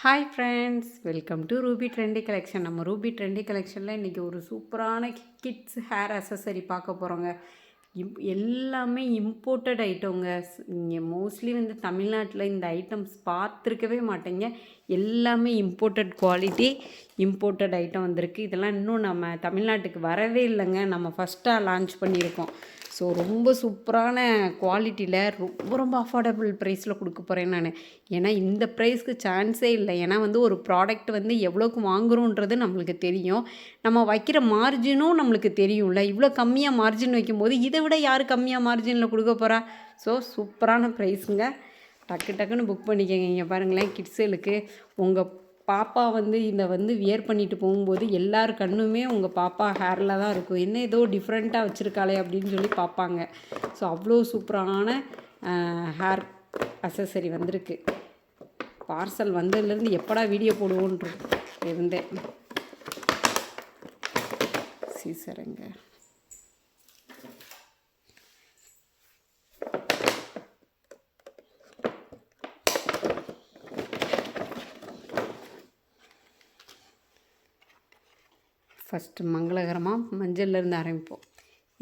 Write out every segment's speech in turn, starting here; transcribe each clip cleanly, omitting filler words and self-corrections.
Hi friends, welcome to Ruby trendy collection. நம்ம Ruby trendy கலெக்ஷனில் இன்றைக்கி ஒரு சூப்பரான கிட்ஸ் ஹேர் அசசரி பார்க்க போகிறோங்க. எல்லாமே இம்போர்ட்டட் ஐட்டங்க. இங்கே மோஸ்ட்லி வந்து தமிழ்நாட்டில் இந்த ஐட்டம்ஸ் பார்த்துருக்கவே மாட்டேங்க. எல்லாமே இம்போர்ட்டட் குவாலிட்டி, இம்போர்ட்டட் ஐட்டம் வந்திருக்கு. இதெல்லாம் இன்னும் நம்ம தமிழ்நாட்டுக்கு வரவே இல்லைங்க. நம்ம ஃபஸ்ட்டாக லான்ச் பண்ணியிருக்கோம். ஸோ ரொம்ப சூப்பரான குவாலிட்டியில் ரொம்ப ரொம்ப அஃபோர்டபுள் ப்ரைஸில் கொடுக்க போகிறேன் நான். ஏன்னா இந்த ப்ரைஸ்க்கு சான்ஸே இல்லை. ஏன்னா வந்து ஒரு ப்ராடக்ட் வந்து எவ்வளோக்கு வாங்குகிறோன்றது நம்மளுக்கு தெரியும். நம்ம வைக்கிற மார்ஜினும் நம்மளுக்கு தெரியும்ல. இவ்வளோ கம்மியாக மார்ஜின் வைக்கும்போது இதை விட யார் கம்மியாக மார்ஜினில் கொடுக்க போகிறா? ஸோ சூப்பரான ப்ரைஸுங்க. டக்குன்னு புக் பண்ணிக்கங்க. இங்கே பாருங்களேன், கிட்ஸுகளுக்கு உங்கள் பாப்பா வந்து இதை வந்து வியர் பண்ணிட்டு போகும்போது எல்லார் கண்ணுமே உங்கள் பாப்பா ஹேரில் தான் இருக்கும். என்ன ஏதோ டிஃப்ரெண்ட்டாக வச்சுருக்காளே அப்படின்னு சொல்லி பார்ப்பாங்க. ஸோ அவ்வளோ சூப்பரான ஹேர் அசசரி வந்திருக்கு. பார்சல் வந்ததுலேருந்து எப்படா வீடியோ போடுவோன்னு இருந்தேன். சீசருங்க. ஃபஸ்ட்டு மங்களகரமாக மஞ்சள்லேருந்து ஆரம்பிப்போம்.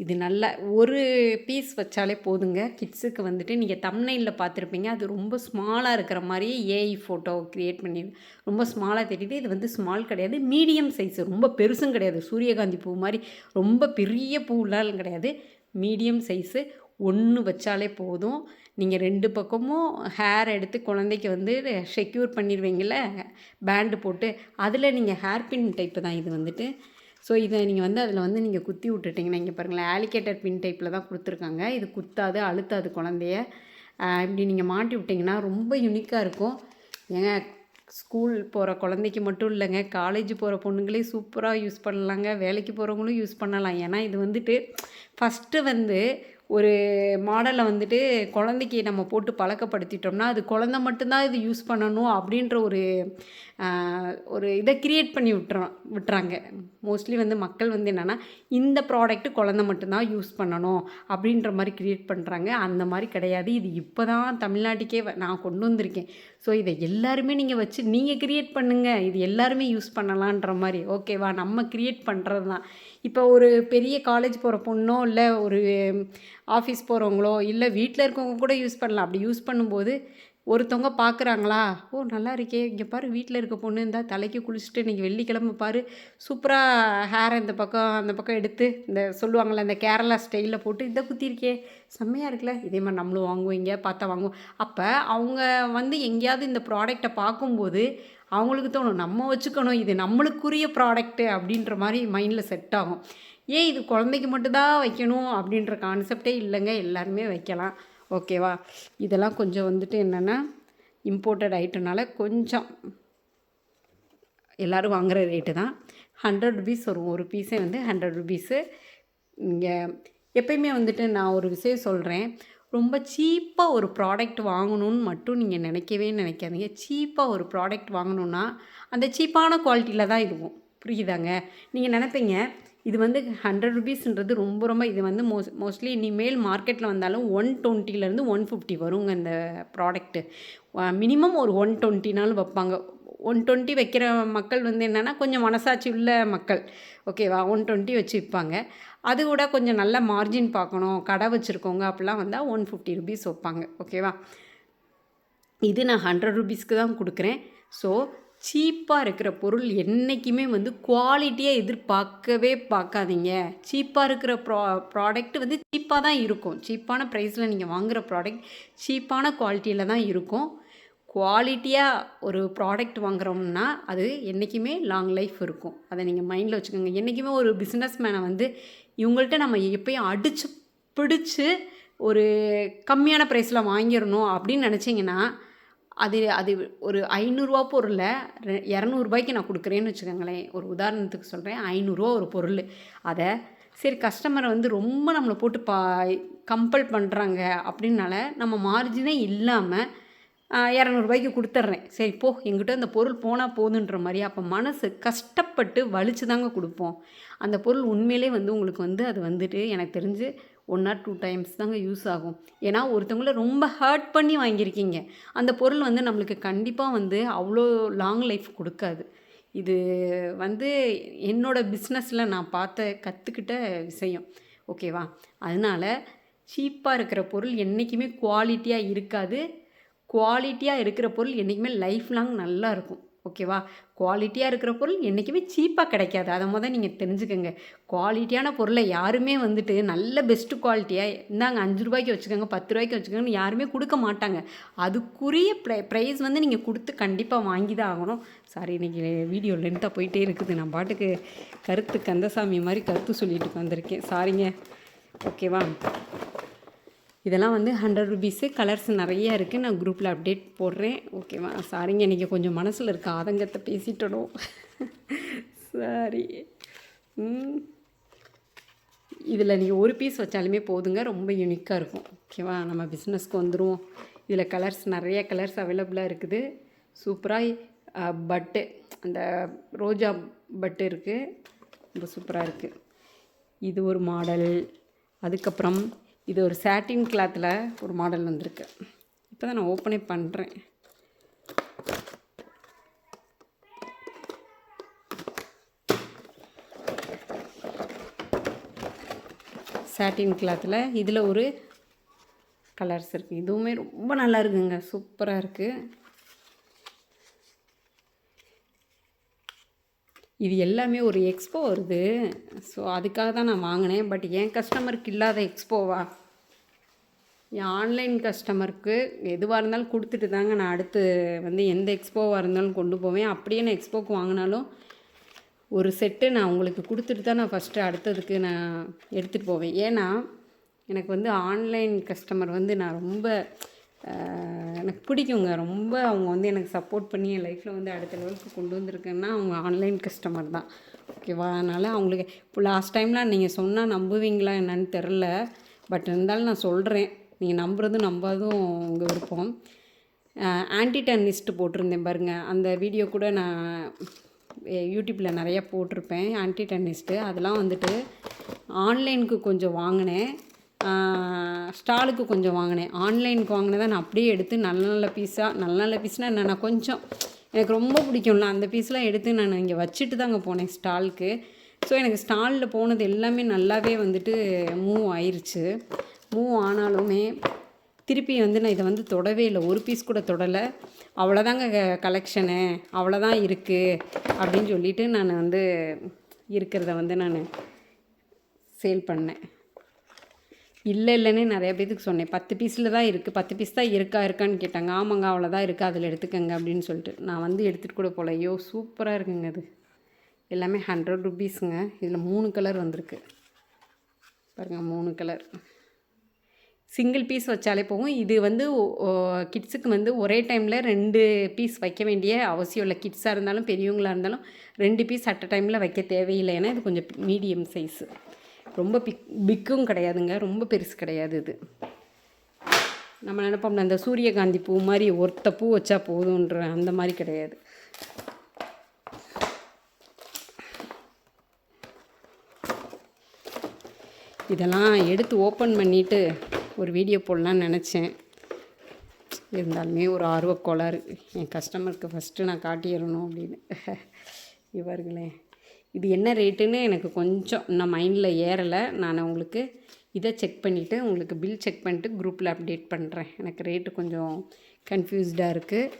இது நல்லா ஒரு பீஸ் வச்சாலே போதுங்க. கிட்ஸுக்கு வந்துட்டு நீங்கள் தம்ப்நெயிலில் பார்த்துருப்பீங்க. அது ரொம்ப ஸ்மாலாக இருக்கிற மாதிரியே ஏஐ ஃபோட்டோ க்ரியேட் பண்ணி ரொம்ப ஸ்மாலாக தெரியுது. இது வந்து ஸ்மால் கிடையாது, மீடியம் சைஸு. ரொம்ப பெருசும் கிடையாது, சூரியகாந்தி பூ மாதிரி ரொம்ப பெரிய பூலாம் கிடையாது. Medium size. ஒன்று வச்சாலே போதும். நீங்கள் 2 பக்கமும் ஹேர் எடுத்து குழந்தைக்கு வந்து செக்யூர் பண்ணிடுவீங்கள பேண்டு போட்டு. அதில் நீங்கள் ஹேர் பின் டைப்பு தான் இது வந்துட்டு. ஸோ இதை நீங்கள் வந்து அதில் வந்து நீங்கள் குத்தி விட்டுட்டிங்கன்னா, இங்கே பாருங்களேன், ஆலிகேட்டர் பின் டைப்பில் தான் கொடுத்துருக்காங்க. இது குத்தாது, அழுத்தாது குழந்தைய. இப்படி நீங்கள் மாட்டி விட்டிங்கன்னா ரொம்ப யூனிக்காக இருக்கும். ஏங்க, ஸ்கூல் போகிற குழந்தைக்கு மட்டும் இல்லைங்க, காலேஜ் போகிற பொண்ணுங்களே சூப்பராக யூஸ் பண்ணலாங்க. வேலைக்கு போகிறவங்களும் யூஸ் பண்ணலாம். ஏன்னா இது வந்துட்டு ஃபஸ்ட்டு வந்து ஒரு மாடலை வந்துட்டு குழந்தைக்கு நம்ம போட்டு பழக்கப்படுத்திட்டோம்னா அது குழந்தை மட்டும்தான் இது யூஸ் பண்ணணும் அப்படின்ற ஒரு இதை க்ரியேட் பண்ணி விட்டுறாங்க. மோஸ்ட்லி வந்து மக்கள் வந்து என்னென்னா இந்த ப்ராடக்ட்டு குழந்தை மட்டும்தான் யூஸ் பண்ணணும் அப்படின்ற மாதிரி க்ரியேட் பண்ணுறாங்க. அந்த மாதிரி கிடையாது. இது இப்போ தான் தமிழ்நாட்டுக்கே நான் கொண்டு வந்திருக்கேன். ஸோ இதை எல்லாருமே நீங்கள் வச்சு நீங்கள் க்ரியேட் பண்ணுங்கள். இது எல்லாருமே யூஸ் பண்ணலான்ற மாதிரி. ஓகேவா? நம்ம க்ரியேட் பண்ணுறது தான். இப்போ ஒரு பெரிய காலேஜ் போகிற பொண்ணோ இல்லை ஒரு ஆஃபீஸ் போகிறவங்களோ இல்லை வீட்டில் இருக்கவங்க கூட யூஸ் பண்ணலாம். அப்படி யூஸ் பண்ணும்போது ஒருத்தவங்க பார்க்குறாங்களா, ஓ நல்லா இருக்கே, இங்கே பாரு வீட்டில் இருக்க பொண்ணு இருந்தால் தலைக்கு குளிச்சுட்டு இன்றைக்கி வெள்ளிக்கிழமை பாரு சூப்பராக ஹேரை இந்த பக்கம் அந்த பக்கம் எடுத்து இந்த சொல்லுவாங்கள்ல இந்த கேரளா ஸ்டைலில் போட்டு இதை குத்திருக்கே செம்மையாக இருக்குல்ல, இதே மாதிரி நம்மளும் வாங்குவீங்க பார்த்தா வாங்குவோம். அப்போ அவங்க வந்து எங்கேயாவது இந்த ப்ராடக்டை பார்க்கும்போது அவங்களுக்கு தோணும் நம்ம வச்சுக்கணும், இது நம்மளுக்குரிய ப்ராடக்ட்டு அப்படின்ற மாதிரி மைண்டில் செட் ஆகும். ஏன் இது குழந்தைக்கு மட்டும்தான் வைக்கணும் அப்படின்ற கான்செப்டே இல்லைங்க, எல்லாருமே வைக்கலாம். ஓகேவா? இதெல்லாம் கொஞ்சம் வந்துட்டு என்னென்னா இம்போர்ட்டட் ஐட்டம்னால கொஞ்சம் எல்லோரும் வாங்குகிற ரேட்டு தான். 100 ருபீஸ் வரும் ஒரு பீஸே வந்து 100 ருபீஸு. இங்கே எப்பயுமே வந்துட்டு நான் ஒரு விஷயம் சொல்கிறேன், ரொம்ப சீப்பாக ஒரு ப்ராடக்ட் வாங்கணும்னு மட்டும் நீங்கள் நினைக்காதீங்க. சீப்பாக ஒரு ப்ராடக்ட் வாங்கணுன்னா அந்த சீப்பான குவாலிட்டியில் தான் இருக்கும். புரியுதாங்க? நீங்கள் நினைப்பீங்க இது வந்து 100 ருபீஸ்ன்றது ரொம்ப இது வந்து மோஸ்ட்லி இனிமேல் மார்க்கெட்டில் வந்தாலும் 120லேருந்து 150 வருங்க இந்த ப்ராடக்ட்டு. மினிமம் ஒரு 120நாலும் வைப்பாங்க. 120 வைக்கிற மக்கள் வந்து என்னென்னா கொஞ்சம் மனசாட்சி உள்ள மக்கள். ஓகேவா? 120 வச்சு விற்பாங்க. அது கூட கொஞ்சம் நல்ல மார்ஜின் பார்க்கணும், கடை வச்சுருக்கோங்க அப்படிலாம் வந்தால் 150 ருபீஸ் வைப்பாங்க. ஓகேவா? இது நான் 100 ருபீஸ்க்கு தான் கொடுக்குறேன். ஸோ சீப்பாக இருக்கிற பொருள் என்றைக்குமே வந்து குவாலிட்டியாக எதிர்பார்க்கவே பார்க்காதீங்க. சீப்பாக இருக்கிற ப்ராடக்ட் வந்து சீப்பாக தான் இருக்கும். சீப்பான ப்ரைஸில் நீங்கள் வாங்குகிற ப்ராடக்ட் சீப்பான குவாலிட்டியில் தான் இருக்கும். குவாலிட்டியாக ஒரு ப்ராடக்ட் வாங்குகிறோம்னா அது என்றைக்குமே லாங் லைஃப் இருக்கும். அதை நீங்கள் மைண்டில் வச்சுக்கோங்க. என்றைக்குமே ஒரு பிஸ்னஸ் மேனை வந்து இவங்கள்ட்ட நம்ம எப்பயும் அடித்து பிடிச்சி ஒரு கம்மியான ப்ரைஸில் வாங்கிடணும் அப்படின்னு நினச்சிங்கன்னா அது ஒரு 500 பொருளை 200 நான் கொடுக்குறேன்னு வச்சுக்கோங்களேன். ஒரு உதாரணத்துக்கு சொல்கிறேன், 500 ஒரு பொருள். அதை சரி கஸ்டமரை வந்து ரொம்ப நம்மளை போட்டு கம்பல் பண்ணுறாங்க அப்படின்னால நம்ம மார்ஜினே இல்லாமல் 200 கொடுத்துட்றேன். சரி போ, எங்கிட்ட அந்த பொருள் போனால் போதுன்ற மாதிரி. அப்போ மனசு கஷ்டப்பட்டு வலிச்சு தாங்க கொடுப்போம். அந்த பொருள் உண்மையிலே வந்து உங்களுக்கு வந்து அது வந்துட்டு எனக்கு தெரிஞ்சு 1 ஆர் 2 டைம்ஸ் தாங்க யூஸ் ஆகும். ஏன்னா ஒருத்தவங்கள ரொம்ப ஹர்ட் பண்ணி வாங்கியிருக்கீங்க. அந்த பொருள் வந்து நம்மளுக்கு கண்டிப்பாக வந்து அவ்வளோ லாங் லைஃப் கொடுக்காது. இது வந்து என்னோட பிஸ்னஸில் நான் கற்றுக்கிட்ட விஷயம். ஓகேவா? அதனால சீப்பாக இருக்கிற பொருள் என்றைக்குமே குவாலிட்டியாக இருக்காது. குவாலிட்டியாக இருக்கிற பொருள் என்றைக்குமே லைஃப் லாங் நல்லா இருக்கும். ஓகேவா? குவாலிட்டியாக இருக்கிற பொருள் என்றைக்குமே சீப்பாக கிடைக்காது. அதை நீங்கள் தெரிஞ்சுக்கங்க. குவாலிட்டியான பொருளை யாருமே வந்துட்டு நல்ல பெஸ்ட்டு குவாலிட்டியாக இந்தாங்க 5 ரூபாய்க்கு வச்சுக்கோங்க, 10 ரூபாய்க்கு வச்சுக்கோங்கன்னு யாருமே கொடுக்க மாட்டாங்க. அதுக்குரிய ப்ரைஸ் வந்து நீங்கள் கொடுத்து கண்டிப்பாக வாங்கி தான் ஆகணும். சாரி, இன்றைக்கி வீடியோ லென்த்தாக போயிட்டே இருக்குது. நான் பாட்டுக்கு கந்தசாமி மாதிரி கருத்து சொல்லிட்டு வந்திருக்கேன். சாரிங்க. ஓகேவா? இதெல்லாம் வந்து 100 ருபீஸு. கலர்ஸ் நிறையா இருக்குது. நான் குரூப்பில் அப்டேட் போடுறேன். ஓகேவா? சாரிங்க, இன்றைக்கி கொஞ்சம் மனசில் இருக்க ஆதங்கத்தை பேசிட்டணும். சாரி. இதில் நீங்கள் ஒரு பீஸ் வச்சாலுமே போதுங்க. ரொம்ப யூனிக்காக இருக்கும். ஓகேவா? நம்ம பிஸ்னஸ்க்கு வந்துடுவோம். இதில் கலர்ஸ் நிறைய கலர்ஸ் அவைலபிளாக இருக்குது. சூப்பராக பட்டு, அந்த ரோஜா பட்டு இருக்குது. ரொம்ப சூப்பராக இருக்குது. இது ஒரு மாடல். அதுக்கப்புறம் இது ஒரு சாட்டின் கிளாத்தில் ஒரு மாடல் வந்திருக்கு. இப்போ தான் நான் ஓப்பனே பண்ணுறேன். சாட்டின் கிளாத்தில் இதில் ஒரு கலர்ஸ் இருக்குது. இதுவுமே ரொம்ப நல்லா இருக்குங்க. சூப்பராக இருக்குது. இது எல்லாமே ஒரு எக்ஸ்போ வருது. ஸோ அதுக்காக தான் நான் வாங்கினேன். பட் என் கஸ்டமருக்கு இல்லாத எக்ஸ்போவா? என் ஆன்லைன் கஸ்டமருக்கு எதுவாக இருந்தாலும் கொடுத்துட்டு தாங்க நான் அடுத்து வந்து எந்த எக்ஸ்போவாக இருந்தாலும் கொண்டு போவேன். அப்படியே நான் எக்ஸ்போக்கு வாங்கினாலும் ஒரு செட்டு நான் உங்களுக்கு கொடுத்துட்டு தான் நான் ஃபஸ்ட்டு அடுத்ததுக்கு நான் எடுத்துகிட்டு போவேன். ஏன்னா எனக்கு வந்து ஆன்லைன் கஸ்டமர் வந்து நான் ரொம்ப எனக்கு பிடிக்குங்க. ரொம்ப அவங்க வந்து எனக்கு சப்போர்ட் பண்ணி என் லைஃப்பில் வந்து அடுத்த லெவலுக்கு கொண்டு வந்திருக்கேன்னா அவங்க ஆன்லைன் கஸ்டமர் தான். ஓகேவா? அதனால் அவங்களுக்கு இப்போ லாஸ்ட் டைம்லாம் நீங்கள் சொன்னால் நம்புவீங்களா என்னன்னு தெரில. பட் இருந்தாலும் நான் சொல்கிறேன். நீங்கள் நம்புறதும் நம்பாதும் உங்கள் விருப்பம். ஆன்டி டர்னிஸ்ட் போட்டிருந்தேன் பாருங்கள். அந்த வீடியோ கூட நான் யூடியூப்பில் நிறையா போட்டிருப்பேன். ஆன்டி டர்னிஸ்ட்டு அதெல்லாம் வந்துட்டு ஆன்லைனுக்கு கொஞ்சம் வாங்கினேன், ஸ்டாலுக்கு கொஞ்சம் வாங்கினேன். ஆன்லைனுக்கு வாங்கினதை நான் அப்படியே எடுத்து நல்ல பீஸ்னால் என்னென்னா கொஞ்சம் எனக்கு ரொம்ப பிடிக்கும்ல அந்த பீஸ்லாம் எடுத்து நான் இங்கே வச்சுட்டு தாங்க போனேன் ஸ்டாலுக்கு. ஸோ எனக்கு ஸ்டாலில் போனது எல்லாமே நல்லாவே வந்துட்டு மூவ் ஆயிடுச்சு. மூவ் ஆனாலுமே திருப்பி வந்து நான் இதை வந்து தொடவே இல்லை. ஒரு பீஸ் கூட தொடலை. அவ்வளோதாங்க கலெக்ஷனு, அவ்வளோதான் இருக்குது அப்படின்னு சொல்லிவிட்டு நான் வந்து இருக்கிறத வந்து நான் சேல் பண்ணேன். இல்லைன்னே நிறைய பேத்துக்கு சொன்னேன். 10 பீஸில் தான் இருக்குது, 10 பீஸ் தான் இருக்கான்னு கேட்டாங்க. ஆமாங்க அவ்வளோதான் இருக்குது, அதில் எடுத்துக்கங்க அப்படின்னு சொல்லிட்டு நான் வந்து எடுத்துகிட்டு கூட போகல. ஐயோ சூப்பராக இருக்குங்க. அது எல்லாமே 100 ருபீஸுங்க. இதில் 3 கலர் வந்திருக்கு பாருங்கள். 3 கலர். சிங்கிள் பீஸ் வச்சாலே போகும். இது வந்து கிட்ஸுக்கு வந்து ஒரே டைமில் 2 பீஸ் வைக்க வேண்டிய அவசியம் இல்லை. கிட்ஸாக இருந்தாலும் பெரியவங்களாக இருந்தாலும் 2 பீஸ் அட் அ டைமில் வைக்க தேவையில்லை. ஏன்னா இது கொஞ்சம் மீடியம் சைஸு. ரொம்ப பிக்கும் கிடையாதுங்க, ரொம்ப பெருசு கிடையாது. இது நம்ம நினைப்போம்ல இந்த சூரியகாந்தி பூ மாதிரி ஒருத்த பூ வச்சா போதுன்ற அந்த மாதிரி கிடையாது. இதெல்லாம் எடுத்து ஓப்பன் பண்ணிவிட்டு ஒரு வீடியோ போடலான்னு நினச்சேன். இருந்தாலுமே ஒரு ஆர்வக்கோளாறு. என் கஸ்டமருக்கு ஃபஸ்ட்டு நான் காட்டிடணும் அப்படின்னு. இவர்களே இது என்ன ரேட்டுன்னு எனக்கு கொஞ்சம் இன்னும் மைண்டில் ஏறலை. நான் உங்களுக்கு இதை செக் பண்ணிவிட்டு உங்களுக்கு பில் செக் பண்ணிட்டு குரூப்பில் அப்டேட் பண்ணுறேன். எனக்கு ரேட்டு கொஞ்சம் கன்ஃபியூஸ்டாக இருக்குது.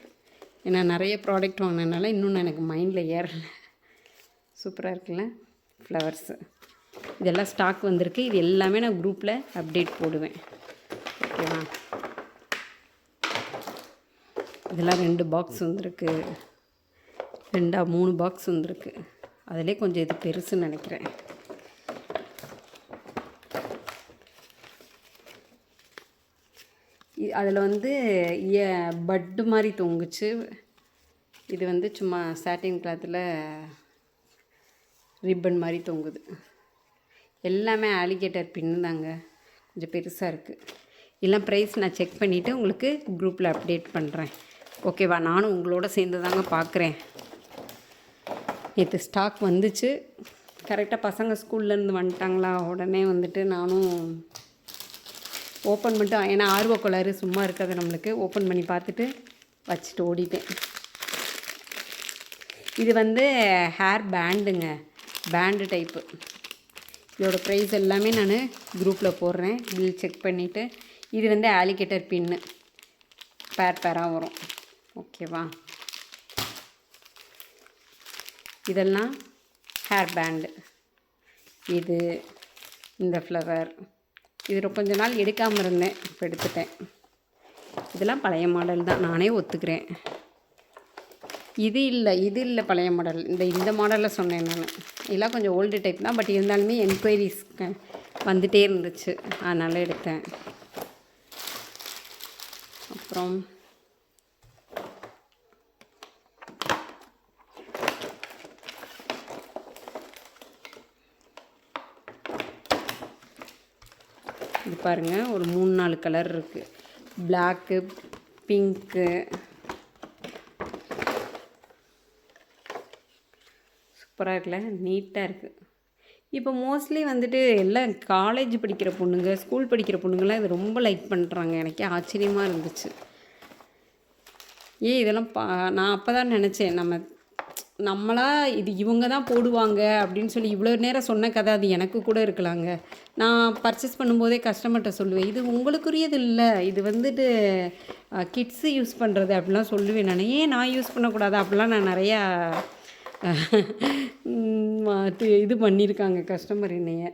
ஏன்னா நிறைய ப்ராடக்ட் வாங்கினதுனால இன்னும் எனக்கு மைண்டில் ஏறலை. சூப்பராக இருக்குல்ல ஃப்ளவர்ஸு. இதெல்லாம் ஸ்டாக் வந்திருக்கு. இது எல்லாமே நான் குரூப்பில் அப்டேட் போடுவேன். ஓகேவா? இதெல்லாம் 2 பாக்ஸ் வந்திருக்கு. 3 பாக்ஸ் வந்திருக்கு. அதிலே கொஞ்சம் இது பெருசுன்னு நினைக்கிறேன். அதில் வந்து பட்டு மாதிரி தொங்குச்சு. இது வந்து சும்மா சாட்டின் கிளாத்தில் ரிப்பன் மாதிரி தொங்குது. எல்லாமே ஆலிகேட்டர் பின்னு தாங்க. கொஞ்சம் பெருசாக இருக்குது. எல்லாம் ப்ரைஸ் நான் செக் பண்ணிவிட்டு உங்களுக்கு குரூப்பில் அப்டேட் பண்ணுறேன். ஓகேவா? நானும் உங்களோட சேர்ந்து தாங்க பார்க்குறேன். நேற்று ஸ்டாக் வந்துச்சு. கரெக்டாக பசங்க ஸ்கூல்லேருந்து வந்துட்டாங்களா, உடனே வந்துட்டு நானும் ஓப்பன் பண்ணிட்டு ஏன்னா ஆர்வக்கோளாறு சும்மா இருக்காது நம்மளுக்கு. ஓப்பன் பண்ணி பார்த்துட்டு வச்சுட்டு ஓடிட்டேன். இது வந்து ஹேர் பேண்டுங்க, பேண்டு டைப்பு. இதோடய ப்ரைஸ் எல்லாமே நான் குரூப்பில் போடுறேன், பில் செக் பண்ணிவிட்டு. இது வந்து ஆலிகேட்டர் பின்னு பேராக வரும். ஓகேவா? இதெல்லாம் ஹேர் பேண்டு. இது இந்த ஃப்ளவர் இது கொஞ்ச நாள் எடுக்காமல் இருந்தேன், இப்போ எடுத்துட்டேன். இதெல்லாம் பழைய மாடல் தான், நானே ஒத்துக்கிறேன். இது இல்லை பழைய மாடல். இந்த மாடலில் சொன்னேன் நான். இதெல்லாம் கொஞ்சம் ஓல்டு டைப் தான், பட் இருந்தாலுமே என்கொயரிஸ் வந்துகிட்டே இருந்துச்சு, அதனால் எடுத்தேன். அப்புறம் இது பாருங்கள், ஒரு 3-4 கலர் இருக்குது. பிளாக்கு, பிங்க்கு, சூப்பராக இருக்குல்ல, நீட்டாக இருக்குது. இப்போ மோஸ்ட்லி வந்துட்டு எல்லாம் காலேஜ் படிக்கிற பொண்ணுங்க, ஸ்கூல் படிக்கிற பொண்ணுங்கள்லாம் இது ரொம்ப லைக் பண்ணுறாங்க. எனக்கே ஆச்சரியமாக இருந்துச்சு. இதெல்லாம் நான் அப்போ தான் நினச்சேன், நம்மளா இது இவங்க தான் போடுவாங்க அப்படின்னு சொல்லி இவ்வளோ நேரம் சொன்ன கதை அது எனக்கு கூட இருக்கலாங்க. நான் பர்ச்சேஸ் பண்ணும்போதே கஸ்டமர்கிட்ட சொல்லுவேன், இது உங்களுக்குரியது இல்லை, இது வந்துட்டு கிட்ஸு யூஸ் பண்ணுறது அப்படிலாம் சொல்லுவேன் நான். நான் யூஸ் பண்ணக்கூடாது அப்படிலாம் நான் நிறையா இது பண்ணியிருக்காங்க கஸ்டமர் என்னைய.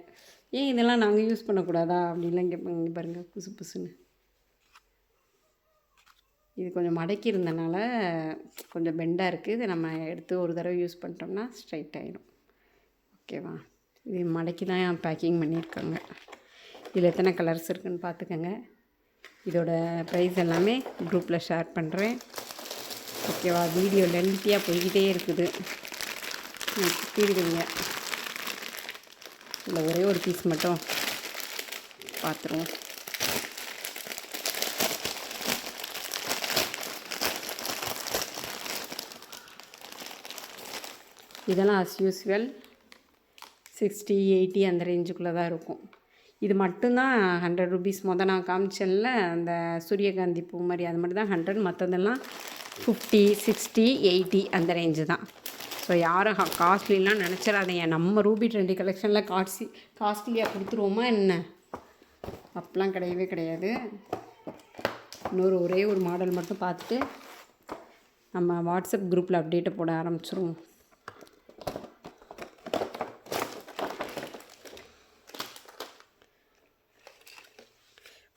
இதெல்லாம் நாங்கள் யூஸ் பண்ணக்கூடாதா அப்படின்லாம் கேட்பாங்க. இங்கே பாருங்கள், புதுசு புதுசுன்னு. இது கொஞ்சம் மடக்கி இருந்தனால கொஞ்சம் பெண்டாக இருக்குது. இதை நம்ம எடுத்து ஒரு தடவை யூஸ் பண்ணிட்டோம்னா ஸ்ட்ரைட் ஆகிடும். ஓகேவா? இது மடக்கி தான் பேக்கிங் பண்ணியிருக்காங்க. இதில் எத்தனை கலர்ஸ் இருக்குதுன்னு பார்த்துக்கோங்க. இதோட ப்ரைஸ் எல்லாமே குரூப்பில் ஷேர் பண்ணுறேன். ஓகேவா? வீடியோ லென்த்தியாக போய்கிட்டே இருக்குது, திட்டிடுவீங்க. இதில் ஒரே ஒரு பீஸ் மட்டும் பார்த்துருவோம். இதெல்லாம் அஸ் யூஸ்வல் 60-80 அந்த ரேஞ்சுக்குள்ளே தான் இருக்கும். இது மட்டும்தான் 100 ருபீஸ். நான் காமிச்சேன்ல அந்த சூரியகாந்தி பூ மாதிரி, அது மட்டும் தான் 100. மற்றதெல்லாம் 50, 60, 80 அந்த ரேஞ்சு தான். ஸோ யாரும் காஸ்ட்லிலாம் நினச்சிடாதீங்க. நம்ம ரூபி ட்ரெண்டி கலெக்ஷனில் காஸ்ட்லியாக கொடுத்துருவோமா என்ன? அப்பெலாம் கிடையவே கிடையாது. ஒரே ஒரு மாடல் மட்டும் பார்த்துட்டு நம்ம வாட்ஸ்அப் குரூப்பில் அப்டேட்டை போட ஆரம்பிச்சிருவோம்.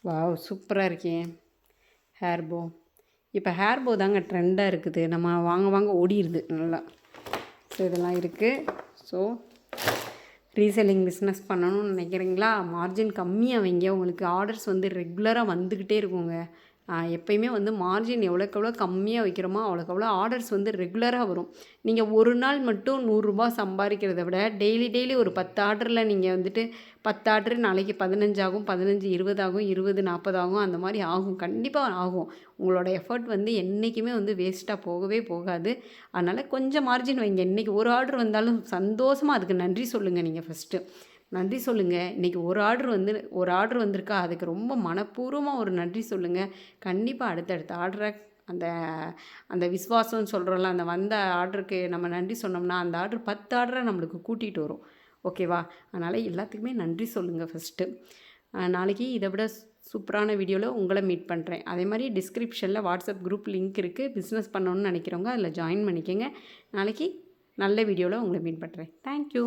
வாவ், சூப்பராக இருக்கே ஹேர்போ. இப்போ ஹேர்போ தாங்க ட்ரெண்டாக இருக்குது, நம்ம வாங்க ஓடிடுது நல்லா. ஸோ இதெல்லாம் இருக்குது. ஸோ ரீசெல்லிங் பிஸ்னஸ் பண்ணணும்னு நினைக்கிறீங்களா? மார்ஜின் கம்மியாக வைங்க. உங்களுக்கு ஆர்டர்ஸ் வந்து ரெகுலராக வந்துக்கிட்டே இருக்குங்க. எப்போயுமே வந்து மார்ஜின் எவ்வளோக்கு எவ்வளோ கம்மியாக வைக்கிறோமோ அவ்வளோக்கு எவ்வளோ ஆர்டர்ஸ் வந்து ரெகுலராக வரும். நீங்கள் ஒரு நாள் மட்டும் 100 ரூபா சம்பாதிக்கிறத விட டெய்லி ஒரு 10 ஆர்டரில் நீங்கள் வந்துட்டு 10 ஆர்டர் நாளைக்கு 15 ஆகும், 15 20 ஆகும், 20 40 ஆகும், அந்த மாதிரி ஆகும். கண்டிப்பாக ஆகும். உங்களோட எஃபர்ட் வந்து என்றைக்குமே வந்து வேஸ்ட்டாக போகவே போகாது. அதனால் கொஞ்சம் மார்ஜின் வைங்க. இன்றைக்கி ஒரு ஆர்டர் வந்தாலும் சந்தோஷமாக அதுக்கு நன்றி சொல்லுங்கள். நீங்கள் ஃபஸ்ட்டு நன்றி சொல்லுங்கள். இன்றைக்கி ஒரு ஆர்டர் வந்திருக்கா, அதுக்கு ரொம்ப மனப்பூர்வமாக ஒரு நன்றி சொல்லுங்கள். கண்டிப்பாக அடுத்தடுத்த ஆர்டரை அந்த விஸ்வாசம்னு சொல்கிறோம்ல, அந்த வந்த ஆர்டருக்கு நம்ம நன்றி சொன்னோம்னா அந்த ஆர்டர் 10 ஆர்டரை நம்மளுக்கு கூட்டிகிட்டு வரும். ஓகேவா? அதனால் எல்லாத்துக்குமே நன்றி சொல்லுங்கள் ஃபஸ்ட்டு. நாளைக்கு இதை விட சூப்பரான வீடியோவில் உங்களை மீட் பண்ணுறேன். அதே மாதிரி டிஸ்கிரிப்ஷனில் வாட்ஸ்அப் குரூப் லிங்க் இருக்குது. பிஸ்னஸ் பண்ணணுன்னு நினைக்கிறவங்க அதில் ஜாயின் பண்ணிக்கோங்க. நாளைக்கு நல்ல வீடியோவில் உங்களை மீட் பண்ணுறேன். தேங்க்யூ.